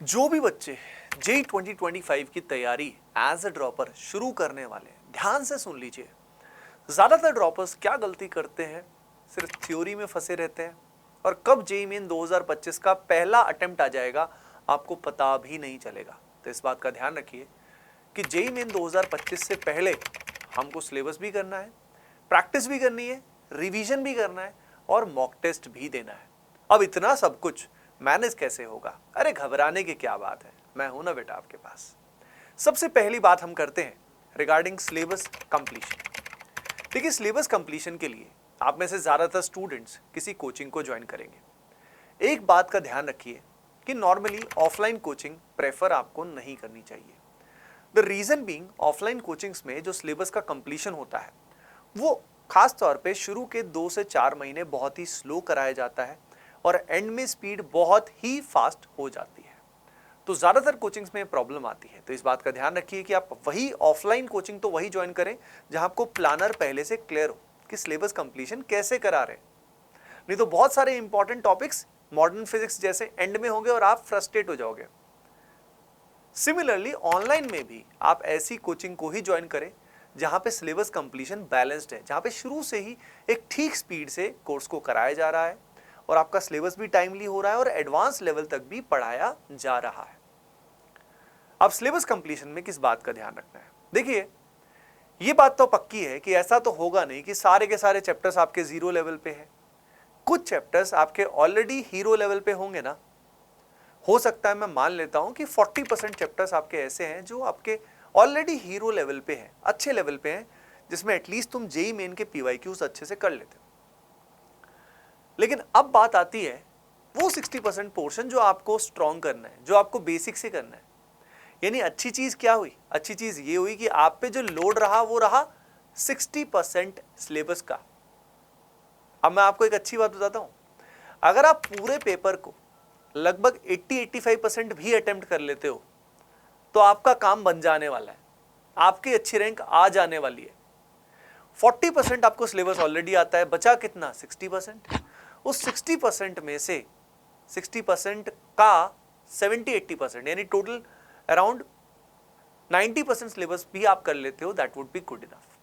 जो भी बच्चे जेई 2025 की तैयारी एज ए ड्रॉपर शुरू करने वाले हैं, ध्यान से सुन लीजिए। ज्यादातर ड्रॉपर्स क्या गलती करते हैं, सिर्फ थ्योरी में फंसे रहते हैं और कब जेई मेन 2025 का पहला अटेम्प्ट आ जाएगा आपको पता भी नहीं चलेगा। तो इस बात का ध्यान रखिए कि जेई मेन 2025 से पहले हमको सिलेबस भी करना है, प्रैक्टिस भी करनी है, रिवीजन भी करना है और मॉक टेस्ट भी देना है। अब इतना सब कुछ मैनेज कैसे होगा? अरे घबराने की क्या बात है, मैं हूं ना बेटा आपके पास। सबसे पहली बात हम करते हैं रिगार्डिंग सिलेबस कंप्लीशन। देखिए, सिलेबस कंप्लीशन के लिए आप में से ज्यादातर स्टूडेंट्स किसी कोचिंग को ज्वाइन करेंगे। एक बात का ध्यान रखिए कि नॉर्मली ऑफलाइन कोचिंग प्रेफर आपको नहीं करनी चाहिए। The reason being, offline coachings में जो सिलेबस का कंप्लीशन होता है वो खास तौर पे शुरू के 2 से 4 महीने बहुत ही स्लो कराया जाता है और एंड में स्पीड बहुत ही फास्ट हो जाती है। तो ज्यादातर कोचिंग्स में प्रॉब्लम आती है। तो इस बात का ध्यान रखिए कि आप वही ऑफलाइन कोचिंग तो वही ज्वाइन करें जहां आपको प्लानर पहले से क्लियर हो कि सिलेबस कंप्लीशन कैसे करा रहे हैं। नहीं तो बहुत सारे इंपॉर्टेंट टॉपिक्स मॉडर्न फिजिक्स जैसे एंड में होंगे और आप फ्रस्ट्रेट हो जाओगे। सिमिलरली ऑनलाइन में भी आप ऐसी कोचिंग को ही ज्वाइन करें जहां पे सिलेबस कंप्लीशन बैलेंस्ड है, जहां पे शुरू से ही एक ठीक स्पीड से कोर्स को कराया जा रहा है और आपका सिलेबस भी टाइमली हो रहा है और एडवांस लेवल तक भी पढ़ाया जा रहा है। अब सिलेबस कंप्लीशन में किस बात का ध्यान रखना है? देखिए, ये बात तो पक्की है कि ऐसा तो होगा नहीं कि सारे के सारे चैप्टर्स आपके जीरो लेवल पे हैं। कुछ चैप्टर्स आपके ऑलरेडी हीरो लेवल पे होंगे ना। हो सकता है मैं मान लेता हूं कि 40% चैप्टर्स आपके ऐसे हैं जो आपके ऑलरेडी हीरो लेवल पे हैं, अच्छे लेवल पे हैं, जिसमें एटलीस्ट तुम जेई मेन के पीवाईक्यूज अच्छे से कर लेते हो। लेकिन अब बात आती है वो 60% पोर्शन जो आपको स्ट्रॉन्ग करना है, जो आपको बेसिक से करना है। यानी अच्छी चीज क्या हुई? अच्छी चीज ये हुई कि आप पे जो लोड रहा वो रहा 60% सिलेबस का। अब मैं आपको एक अच्छी बात बताता हूं, अगर आप पूरे पेपर को लगभग 80-85% भी अटेम्प्ट कर लेते हो तो आपका काम बन जाने वाला है, आपकी अच्छी रैंक आ जाने वाली है। 40% आपको सिलेबस ऑलरेडी आता है, बचा कितना? 60%। उस 60% में से 60% का 70-80% यानी टोटल अराउंड 90% सिलेबस भी आप कर लेते हो, that would be good enough.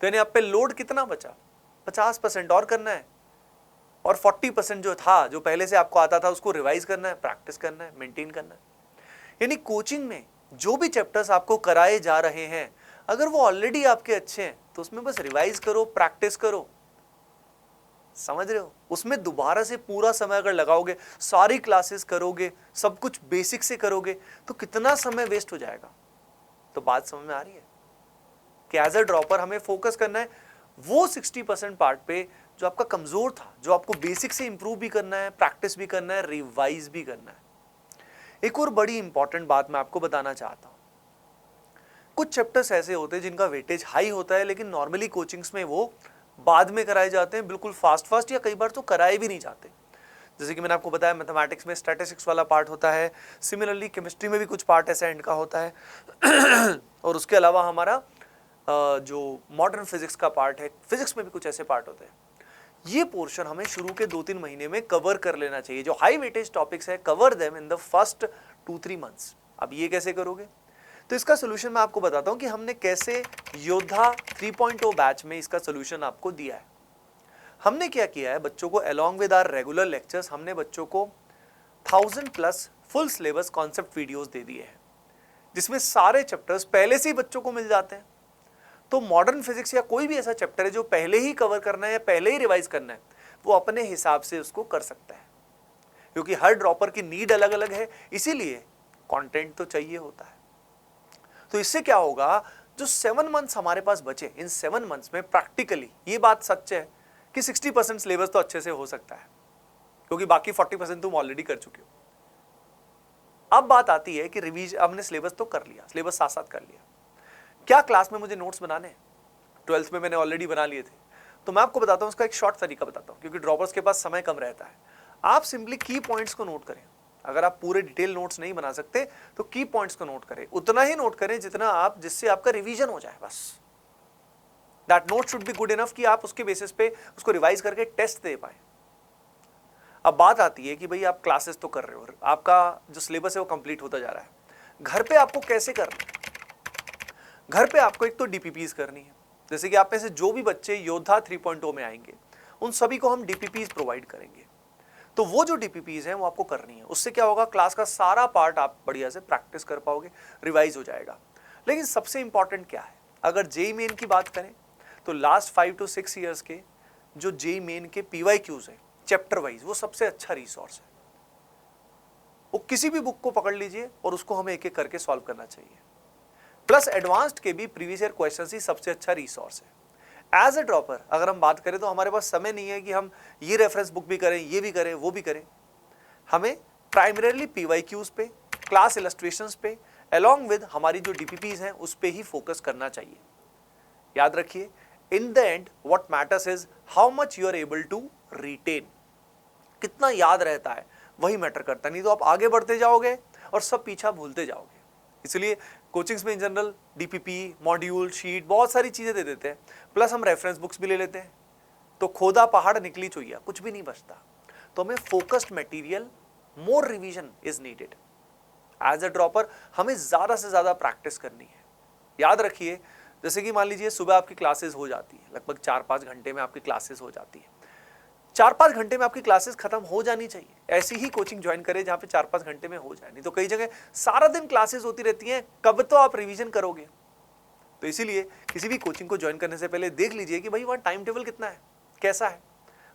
तो यानी आप पे लोड कितना बचा? 50% और करना है और 40% जो था, जो पहले से आपको आता था, उसको रिवाइज करना है, प्रैक्टिस करना है, मेंटेन करना है। यानी कोचिंग में जो भी चैप्टर्स आपको कराए जा रहे हैं, अगर वो ऑलरेडी आपके अच्छे हैं तो उसमें बस रिवाइज करो, प्रैक्टिस करो। समझ रहे हो? उसमें दोबारा से पूरा समय अगर लगाओगे, सारी क्लासेस करोगे, सब कुछ बेसिक से करोगे, तो कितना समय वेस्ट हो जाएगा। तो बात समझ में आ रही है कि एज अ ड्रॉपर हमें फोकस करना है वो 60% पार्ट पे जो आपका कमजोर था, जो आपको बेसिक से इंप्रूव भी करना है, प्रैक्टिस भी करना है, रिवाइज भी करना है। एक और बड़ी इंपॉर्टेंट बात मैं आपको बताना चाहता हूं, कुछ चैप्टर्स ऐसे होते हैं जिनका वेटेज हाई होता है, लेकिन नॉर्मली कोचिंग्स में वो बाद में कराए जाते हैं, बिल्कुल फास्ट या कई बार तो कराए भी नहीं जाते। जैसे कि मैंने आपको बताया, मैथमेटिक्स में स्टैटिस्टिक्स वाला पार्ट होता है, सिमिलरली केमिस्ट्री में भी कुछ पार्ट ऐसा एंड का होता है और उसके अलावा हमारा जो मॉडर्न फिजिक्स का पार्ट है, फिजिक्स में भी कुछ ऐसे पार्ट होते हैं। ये पोर्शन हमें शुरू के 2-3 महीने में कवर कर लेना चाहिए। जो हाई वेटेज टॉपिक्स है, cover them in the first 2-3 months. अब ये कैसे करोगे? तो इसका सोल्यूशन मैं आपको बताता हूं कि हमने कैसे योद्धा 3.0 बैच में इसका सोल्यूशन आपको दिया है। हमने क्या किया है, बच्चों को along with our regular lectures हमने बच्चों को 1000+ फुल सिलेबस कॉन्सेप्ट वीडियोस दे दिए हैं, जिसमें सारे चैप्टर्स पहले से ही बच्चों को मिल जाते हैं। तो मॉडर्न फिजिक्स या कोई भी ऐसा चैप्टर है जो पहले ही कवर करना है या पहले ही रिवाइज करना है, वो अपने हिसाब से उसको कर सकता है, क्योंकि हर ड्रॉपर की नीड अलग अलग है, इसीलिए कंटेंट तो चाहिए होता है। तो इससे क्या होगा, जो 7 मंथ्स हमारे पास बचे, इन 7 मंथ्स में प्रैक्टिकली ये बात सच है कि 60% सिलेबस तो अच्छे से हो सकता है, क्योंकि बाकी 40% तुम ऑलरेडी कर चुके हो। अब बात आती है कि रिवीज, हमने सिलेबस तो कर लिया, सिलेबस साथ साथ कर लिया, क्या क्लास में मुझे नोट्स बनाने हैं? 12th में मैंने ऑलरेडी बना लिए थे। तो मैं आपको बताता हूं, उसका एक शॉर्ट तरीका बताता हूं, क्योंकि ड्रॉपर्स के पास समय कम रहता है। आप सिंपली की पॉइंट्स को नोट करें। अगर आप पूरे डिटेल नोट्स नहीं बना सकते तो की पॉइंट्स को नोट करें, उतना ही नोट करें जितना आप, जिससे आपका रिवीजन हो जाए। बस that note should be good enough कि आप उसके बेसिस पे उसको रिवाइज करके टेस्ट दे पाए। अब बात आती है कि भाई आप क्लासेस तो कर रहे हो, आपका जो सिलेबस है वो कंप्लीट होता जा रहा है, घर पे आपको कैसे करना है? घर पे आपको एक तो डीपीपीज करनी है, जैसे कि आप में से जो भी बच्चे योद्धा 3.0 में आएंगे उन सभी को हम डीपीपीज प्रोवाइड करेंगे। तो वो जो डीपीपीज हैं वो आपको करनी है। उससे क्या होगा, क्लास का सारा पार्ट आप बढ़िया से प्रैक्टिस कर पाओगे, रिवाइज हो जाएगा। लेकिन सबसे इंपॉर्टेंट क्या है, अगर जेई मेन की बात करें तो लास्ट 5 to 6 ईयर्स के जो जेई मेन के पीवाईक्यूज है चैप्टर वाइज, वो सबसे अच्छा रिसोर्स है। वो किसी भी बुक को पकड़ लीजिए और उसको हमें एक एक करके सॉल्व करना चाहिए। प्लस एडवांस्ड के भी प्रीवियस ईयर क्वेश्चन ही सबसे अच्छा रिसोर्स है। एज ए ड्रॉपर अगर हम बात करें तो हमारे पास समय नहीं है कि हम ये रेफरेंस बुक भी करें, ये भी करें, वो भी करें। हमें प्राइमरीली पीवाईक्यूज पे, क्लास इलस्ट्रेशंस पे, अलॉन्ग विद हमारी जो डीपीपीज हैं उस पे ही फोकस करना चाहिए। याद रखिए, in the end what matters is how much you are able to retain, कितना याद रहता है वही मैटर करता है। नहीं तो आप आगे बढ़ते जाओगे और सब पीछा भूलते जाओगे। इसलिए कोचिंग्स में in general DPP, module, sheet बहुत सारी चीजें दे देते हैं, प्लस हम रेफरेंस बुक्स भी ले लेते हैं। तो खोदा पहाड़ निकली चुइया, कुछ भी नहीं बचता। तो हमें focused material, more revision is needed. As a dropper हमें ज्यादा से ज्यादा प्रैक्टिस करनी है। याद रखिए, जैसे कि मान लीजिए सुबह आपकी क्लासेस हो जाती है, लगभग 4-5 घंटे में आपकी क्लासेस हो जाती है। 4-5 घंटे में आपकी क्लासेस खत्म हो जानी चाहिए। ऐसी ही कोचिंग ज्वाइन करें जहां पे 4-5 घंटे में हो जाए। नहीं तो कई जगह सारा दिन क्लासेस होती रहती हैं, कब तो आप रिवीजन करोगे। तो इसीलिए किसी भी कोचिंग को ज्वाइन करने से पहले देख लीजिए कि भाई वहाँ टाइम टेबल कितना है, कैसा है।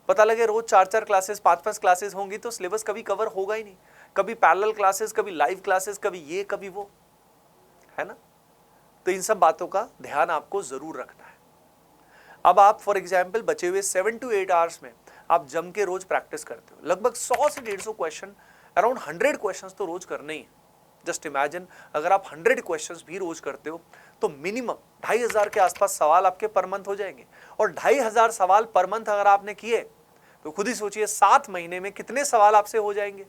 पता लगे रोज 4-4 क्लासेस, 5-5 क्लासेस होंगी तो सिलेबस कभी कवर होगा ही नहीं। कभी पैरेलल क्लासेस, कभी लाइव क्लासेस, कभी ये कभी वो, है ना। तो इन सब बातों का ध्यान आपको जरूर रखना है। अब आप फॉर एग्जाम्पल बचे हुए 7 to 8 आवर्स में आप जम के रोज प्रैक्टिस करते हो, लगभग 100 से 150 क्वेश्चन, अराउंड 100 क्वेश्चंस तो रोज करने ही। जस्ट इमेजिन, अगर आप 100 क्वेश्चंस भी रोज करते हो तो मिनिमम 2500 के आसपास सवाल आपके पर मंथ हो जाएंगे। और 2500 सवाल पर मंथ अगर आपने किए तो खुद ही सोचिए 7 महीने में कितने सवाल आपसे हो जाएंगे।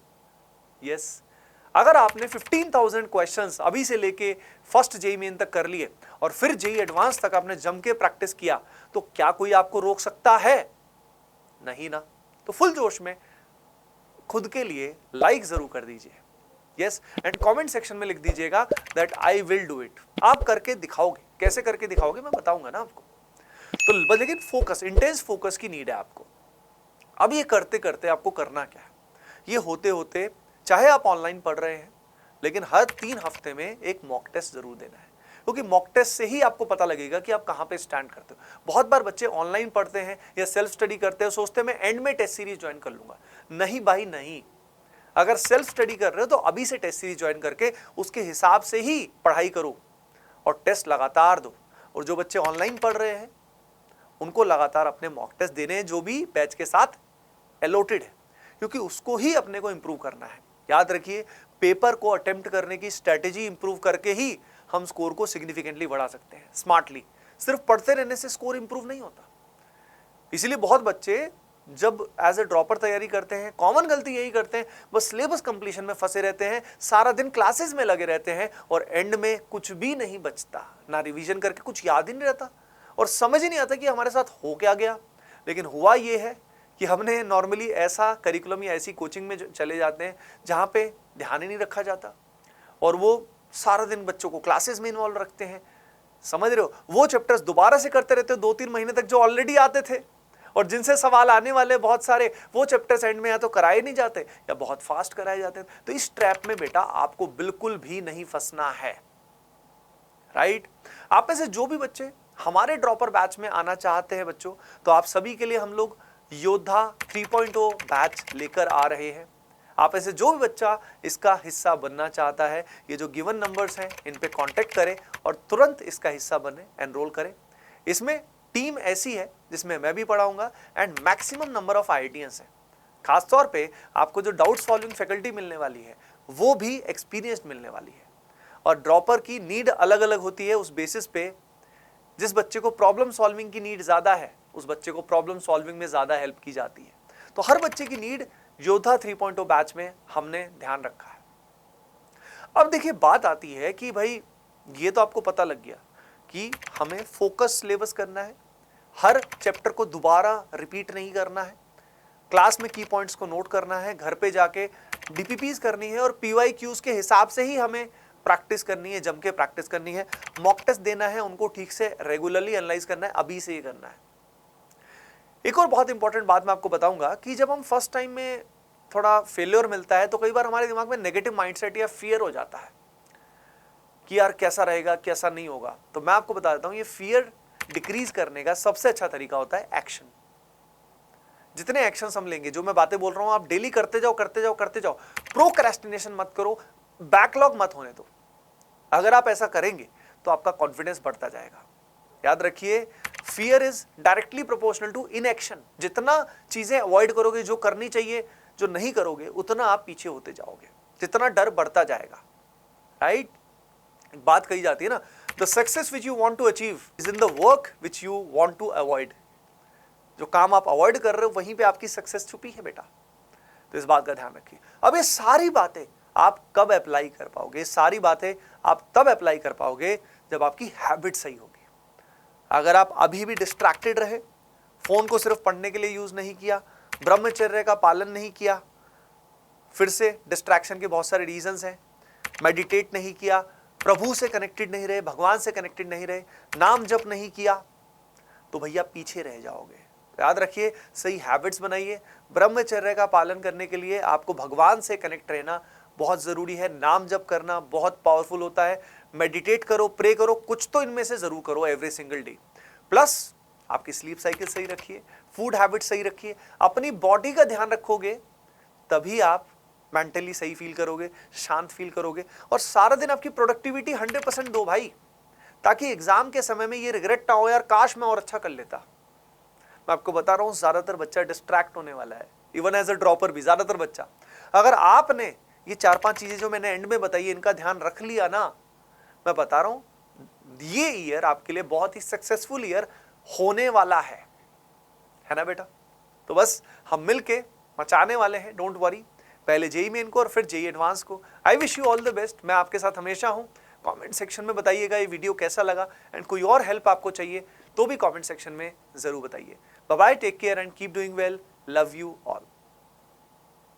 यस, अगर आपने 15,000 क्वेश्चंस अभी से लेके फर्स्ट जेई मेन तक कर लिए और फिर जेई एडवांस तक आपने जम के प्रैक्टिस किया, तो क्या कोई आपको रोक सकता है? नहीं ना। तो फुल जोश में खुद के लिए लाइक जरूर कर दीजिए। यस, एंड कमेंट सेक्शन में लिख दीजिएगा that I will do it. आप करके दिखाओगे, कैसे करके दिखाओगे मैं बताऊंगा ना आपको। तो लेकिन फोकस, इंटेंस फोकस की नीड है आपको। अब ये करते करते आपको करना क्या है, ये होते होते चाहे आप ऑनलाइन पढ़ रहे हैं, लेकिन हर 3 हफ्ते में एक मॉक टेस्ट जरूर देना है, क्योंकि मॉक टेस्ट से ही आपको पता लगेगा कि आप कहां पे स्टैंड करते हो। बहुत बार बच्चे ऑनलाइन पढ़ते हैं या सेल्फ स्टडी करते हैं, सोचते हैं मैं एंड में टेस्ट सीरीज ज्वाइन कर लूंगा। नहीं भाई नहीं, अगर सेल्फ स्टडी कर रहे हो तो अभी से टेस्ट सीरीज ज्वाइन करके उसके हिसाब से ही पढ़ाई करो और टेस्ट लगातार दो। और जो बच्चे ऑनलाइन पढ़ रहे हैं उनको लगातार अपने मॉक टेस्ट देने हैं, जो भी बैच के साथ अलॉटेड है, क्योंकि उसको ही अपने को इंप्रूव करना है। याद रखिए, पेपर को अटेम्प्ट करने की स्ट्रेटेजी इंप्रूव करके ही हम स्कोर को सिग्निफिकेंटली बढ़ा सकते हैं, स्मार्टली। सिर्फ पढ़ते रहने से स्कोर इंप्रूव नहीं होता। इसलिए बहुत बच्चे जब एज ए ड्रॉपर तैयारी करते हैं, कॉमन गलती यही करते हैं, बस सिलेबस कंप्लीशन में फंसे रहते हैं, सारा दिन क्लासेस में लगे रहते हैं और एंड में कुछ भी नहीं बचता, ना रिवीजन करके कुछ याद ही नहीं रहता और समझ ही नहीं आता कि हमारे साथ हो क्या गया। लेकिन हुआ ये है कि हमने नॉर्मली ऐसा करिकुलम या ऐसी कोचिंग में चले जाते हैं जहाँ पे ध्यान ही नहीं रखा जाता और वो सारा दिन बच्चों को क्लासेस में इन्वॉल्व रखते हैं। समझ रहे हो, वो चैप्टर्स दोबारा से करते रहते हो 2-3 महीने तक जो ऑलरेडी आते थे और जिनसे सवाल आने वाले बहुत सारे, वो चैप्टर्स एंड में या तो कराए नहीं जाते या बहुत फास्ट कराए जाते हैं। तो इस ट्रैप में बेटा आपको बिल्कुल भी नहीं फंसना है, राइट। आप में से जो भी बच्चे हमारे ड्रॉपर बैच में आना चाहते हैं बच्चों, तो आप सभी के लिए हम लोग योद्धा 3.0 बैच लेकर आ रहे हैं। आप ऐसे जो भी बच्चा इसका हिस्सा बनना चाहता है, ये जो गिवन नंबर्स हैं इन पे कांटेक्ट करें और तुरंत इसका हिस्सा बने, एनरोल करें। इसमें टीम ऐसी है जिसमें मैं भी पढ़ाऊंगा and maximum number of IITians हैं। खासतौर पे आपको जो डाउट सॉल्विंग फैकल्टी मिलने वाली है वो भी एक्सपीरियंस्ड मिलने वाली है। और ड्रॉपर की नीड अलग अलग होती है, उस बेसिस पे जिस बच्चे को प्रॉब्लम सॉल्विंग की नीड ज्यादा है उस बच्चे को प्रॉब्लम सॉल्विंग में ज्यादा हेल्प की जाती है। तो हर बच्चे की नीड योद्धा 3.0 बैच में हमने ध्यान रखा है। अब देखिए, बात आती है कि भाई ये तो आपको पता लग गया कि हमें फोकस सिलेबस करना है, हर चैप्टर को दोबारा रिपीट नहीं करना है, क्लास में की पॉइंट्स को नोट करना है, घर पे जाके डीपीपीज करनी है और पीवाईक्यूज के हिसाब से ही हमें प्रैक्टिस करनी है, जम के प्रैक्टिस करनी है, मॉक टेस्ट देना है, उनको ठीक से रेगुलरली एनालाइज करना है, अभी से ही करना है। एक और बहुत इंपॉर्टेंट बात मैं आपको बताऊंगा कि जब हम फर्स्ट टाइम में थोड़ा फेलियर मिलता है तो कई बार हमारे दिमाग में नेगेटिव माइंडसेट या फियर हो जाता है कि यार कैसा रहेगा, कैसा नहीं होगा। तो मैं आपको बता देता हूं, ये फियर डिक्रीज करने का सबसे अच्छा तरीका होता है एक्शन। जितने एक्शंस हम लेंगे, जो मैं बातें बोल रहा हूं, आप डेली करते जाओ करते जाओ करते जाओ। प्रोक्रेस्टिनेशन मत करो, बैकलॉग मत होने दो। अगर आप ऐसा करेंगे तो आपका कॉन्फिडेंस बढ़ता जाएगा। याद रखिए, fear is directly proportional to inaction. जितना चीजें अवॉइड करोगे, जो करनी चाहिए जो नहीं करोगे, उतना आप पीछे होते जाओगे, जितना डर बढ़ता जाएगा। राइट? बात कही जाती है ना, the success which you want to achieve is in the work which you want to avoid. जो काम आप अवॉइड कर रहे हो वहीं पे आपकी सक्सेस छुपी है बेटा। तो इस बात का ध्यान रखिए। अब ये सारी बातें आप कब अप्लाई कर पाओगे? सारी बातें आप तब अप्लाई कर पाओगे जब आपकी हैबिट सही होगी। अगर आप अभी भी डिस्ट्रैक्टेड रहे, फोन को सिर्फ पढ़ने के लिए यूज नहीं किया, ब्रह्मचर्य का पालन नहीं किया, फिर से डिस्ट्रैक्शन के बहुत सारे रीजंस हैं, मेडिटेट नहीं किया, प्रभु से कनेक्टेड नहीं रहे, भगवान से कनेक्टेड नहीं रहे, नाम जप नहीं किया, तो भैया पीछे रह जाओगे। याद रखिए, सही हैबिट्स बनाइए। ब्रह्मचर्य का पालन करने के लिए आपको भगवान से कनेक्ट रहना बहुत जरूरी है। नाम जप करना बहुत पावरफुल होता है। मेडिटेट करो, प्रे करो, कुछ तो इनमें से जरूर करो एवरी सिंगल डे। प्लस आपकी स्लीप साइकिल सही रखिए, फूड हैबिट सही रखिए, अपनी बॉडी का ध्यान रखोगे, तभी आप मेंटली सही फील करोगे, शांत फील करोगे। और सारा दिन आपकी प्रोडक्टिविटी 100% दो भाई, ताकि एग्जाम के समय में ये रिग्रेट ना हो, यार काश मैं और अच्छा कर लेता। मैं आपको बता रहा हूं, ज्यादातर बच्चा डिस्ट्रैक्ट होने वाला है, इवन एज अ ड्रॉपर भी ज्यादातर बच्चा। अगर आपने ये 4-5 चीजें जो मैंने एंड में बताई, इनका ध्यान रख लिया ना, मैं बता रहा हूं, ये ईयर आपके लिए बहुत ही सक्सेसफुल ईयर होने वाला है ना बेटा? तो बस हम मिलके मचाने वाले हैं, डोंट वरी। पहले जेई मेन को और फिर जेई एडवांस को। I wish you all the best. मैं आपके साथ हमेशा हूं। कमेंट सेक्शन में बताइएगा ये वीडियो कैसा लगा, एंड कोई और हेल्प आपको चाहिए तो भी कमेंट सेक्शन में जरूर बताइए। Bye bye, take care and keep doing well. Love you all.